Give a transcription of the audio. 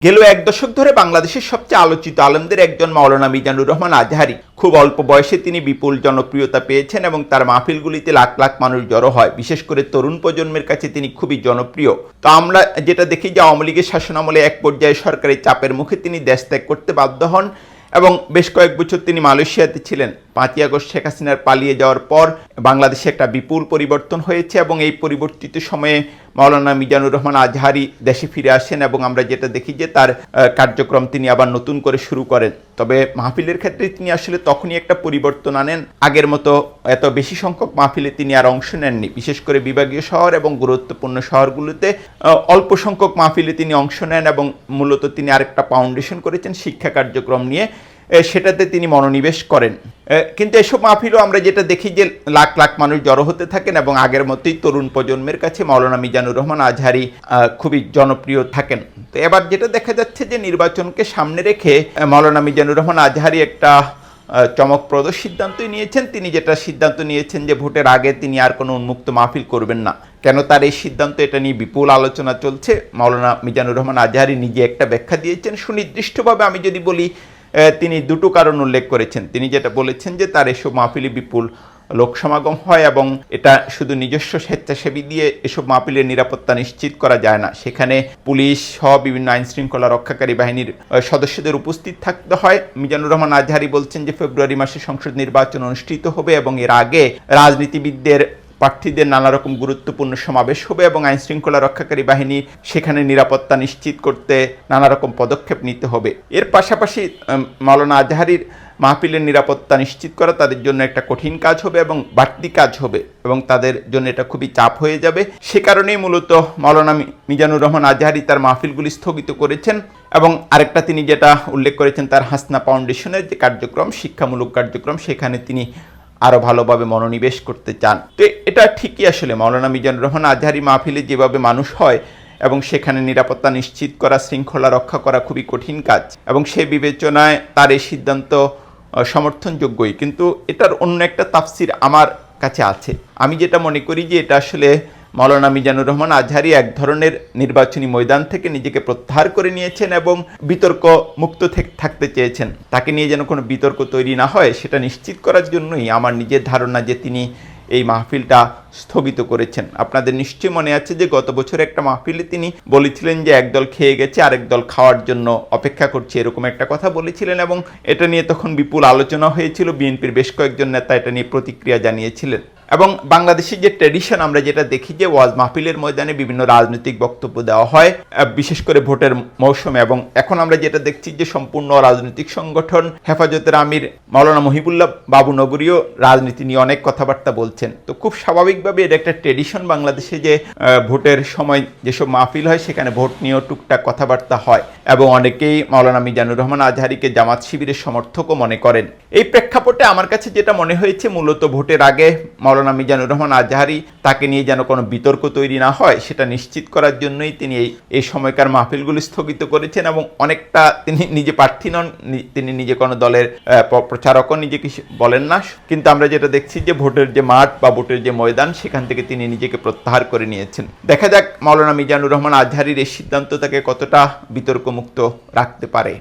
গেল এক দশক ধরে বাংলাদেশের সবচেয়ে আলোচিত আলেমদের একজন মাওলানা মিজানুর রহমান আজহারী খুব অল্প বয়সে তিনি বিপুল জনপ্রিয়তা পেয়েছেন এবং তার মাহফিলগুলিতে লাখ লাখ মানুষ জড়ো হয়। বিশেষ করে তরুণ প্রজন্মের কাছে তিনি খুবই জনপ্রিয়। তো আমরা যেটা দেখি যে আওয়ামী লীগের শাসনামলে এক পর্যায়ে সরকারি চাপের মুখে তিনি দেশ ত্যাগ করতে বাধ্য হন এবং বেশ কয়েক বছর তিনি মালয়েশিয়াতে ছিলেন। 5ই আগস্ট শেখ হাসিনার পালিয়ে যাওয়ার পর বাংলাদেশে একটা বিপুল পরিবর্তন হয়েছে এবং এই পরিবর্তিত সময়ে মাওলানা মিজানুর রহমান আজহারী দেশে ফিরে আসেন এবং আমরা যেটা দেখি যে তার কার্যক্রম তিনি আবার নতুন করে শুরু করেন। তবে মাহফিলের ক্ষেত্রে তিনি আসলে তখনই একটা পরিবর্তন আনেন। আগের মতো এত বেশি সংখ্যক মাহফিলে তিনি আর অংশ নেননি। বিশেষ করে বিভাগীয় শহর এবং গুরুত্বপূর্ণ শহরগুলোতে অল্প সংখ্যক মাহফিলে তিনি অংশ নেন এবং মূলত তিনি আরেকটা ফাউন্ডেশন করেছেন শিক্ষা কার্যক্রম নিয়ে, সেটাতে তিনি মনোনিবেশ করেন। কিন্তু এসব মাহফিলও আমরা যেটা দেখি যে লাখ লাখ মানুষ জড়ো হতে থাকেন এবং আগের মতোই তরুণ প্রজন্মের কাছে মাওলানা মিজানুর রহমান আজহারী খুবই জনপ্রিয় থাকেন। তো এবার যেটা দেখা যাচ্ছে যে নির্বাচনকে সামনে রেখে মাওলানা মিজানুর রহমান আজহারী একটা চমকপ্রদ সিদ্ধান্তই নিয়েছেন। তিনি যেটা সিদ্ধান্ত নিয়েছেন যে ভোটের আগে তিনি আর কোনো উন্মুক্ত মাহফিল করবেন না। কেন তার এই সিদ্ধান্ত, এটা নিয়ে বিপুল আলোচনা চলছে। মাওলানা মিজানুর রহমান আজহারী নিজে একটা ব্যাখ্যা দিয়েছেন সুনির্দিষ্টভাবে। আমি যদি বলি, তিনি দুটো কারণ উল্লেখ করেছেন। তিনি যেটা বলেছেন যে তার এসব মাহফিলে বিপুল লোক সমাগম হয় এবং এটা শুধু নিজস্ব স্বেচ্ছাসেবী দিয়ে এসব মাহফিলের নিরাপত্তা নিশ্চিত করা যায় না। সেখানে পুলিশ সহ বিভিন্ন আইন শৃঙ্খলা রক্ষাকারী বাহিনীর সদস্যদের উপস্থিত থাকতে হয়। মিজানুর রহমান আজহারী বলছেন যে ফেব্রুয়ারি মাসে সংসদ নির্বাচন অনুষ্ঠিত হবে এবং এর আগে রাজনীতিবিদদের, প্রার্থীদের নানা রকম গুরুত্বপূর্ণ সমাবেশ হবে এবং আইন শৃঙ্খলা রক্ষাকারী বাহিনী সেখানে নিরাপত্তা নিশ্চিত করতে নানা রকম পদক্ষেপ নিতে হবে। এর পাশাপাশি মাওলানা আজহারীর মাহফিলের নিরাপত্তা নিশ্চিত করা তাদের জন্য একটা কঠিন কাজ হবে এবং বাড়তি কাজ হবে এবং তাদের জন্য এটা খুবই চাপ হয়ে যাবে। সে কারণেই মূলত মাওলানা মিজানুর রহমান আজহারী তার মাহফিলগুলি স্থগিত করেছেন। এবং আরেকটা তিনি যেটা উল্লেখ করেছেন, তার হাসনা ফাউন্ডেশনের যে কার্যক্রম, শিক্ষামূলক কার্যক্রম, সেখানে তিনি আরও ভালোভাবে মনোনিবেশ করতে চান। তো এটা ঠিকই, আসলে মাওলানা মিজানুর রহমান আজহারী মাহফিলে যেভাবে মানুষ হয় এবং সেখানে নিরাপত্তা নিশ্চিত করা, শৃঙ্খলা রক্ষা করা খুবই কঠিন কাজ এবং সেই বিবেচনায় তার এই সিদ্ধান্ত সমর্থনযোগ্যই। কিন্তু এটার অন্য একটা তাফসির আমার কাছে আছে। আমি যেটা মনে করি যে এটা আসলে মাওলানা মিজানুর রহমান আজহারী এক ধরনের নির্বাচনী ময়দান থেকে নিজেকে প্রত্যাহার করে নিয়েছেন এবং বিতর্ক মুক্ত থাকতে চেয়েছেন। তাকে নিয়ে যেন কোনো বিতর্ক তৈরি না হয় সেটা নিশ্চিত করার জন্যই আমার নিজের ধারণা যে তিনি এই মাহফিলটা স্থগিত করেছেন। আপনাদের নিশ্চয়ই মনে আছে যে গত বছর একটা মাহফিলে তিনি বলেছিলেন যে একদল খেয়ে গেছে, আরেক দল খাওয়ার জন্য অপেক্ষা করছে, এরকম একটা কথা বলেছিলেন এবং এটা নিয়ে তখন বিপুল আলোচনা হয়েছিল। বিএনপির বেশ কয়েকজন নেতা এটা নিয়ে প্রতিক্রিয়া জানিয়েছিলেন। এবং বাংলাদেশের যে ট্র্যাডিশন, আমরা যেটা দেখি যে ওয়াজ মাহফিলের ময়দানে বিভিন্ন রাজনৈতিক বক্তব্য দেওয়া হয়, বিশেষ করে ভোটের মৌসুমে। এবং এখন আমরা যেটা দেখছি যে সম্পূর্ণ রাজনৈতিক সংগঠন হেফাজতের আমির মাওলানা মহিবুল্লাহ বাবু নগরীও রাজনীতি নিয়ে অনেক কথাবার্তা বলছেন। তো খুব স্বাভাবিকভাবে এটা একটা ট্র্যাডিশন বাংলাদেশে যে ভোটের সময় যেসব মাহফিল হয় সেখানে ভোট নিয়েও টুকটাক কথাবার্তা হয় এবং অনেকেই মাওলানা মিজানুর রহমান আজহারীকে জামাত শিবিরের সমর্থকও মনে করেন। এই প্রেক্ষাপটে আমার কাছে যেটা মনে হয়েছে, মূলত ভোটের আগে মাওলানা মিজানুর রহমান আজহারী তাকে নিয়ে যেন কোনো বিতর্ক তৈরি না হয় সেটা নিশ্চিত করার জন্যই তিনি এই সময়কার মাহফিলগুলি স্থগিত করেছেন। এবং অনেকটা তিনি নিজে প্রার্থী নন, তিনি নিজে কোনো দলের প্রচারকও নিজেকে বলেন না, কিন্তু আমরা যেটা দেখছি যে ভোটের যে মাঠ বা ভোটের যে ময়দান সেখান থেকে তিনি নিজেকে প্রত্যাহার করে নিয়েছেন। দেখা যাক মাওলানা মিজানুর রহমান আজহারীর এই সিদ্ধান্ত তাকে কতটা বিতর্কমুক্ত রাখতে পারে।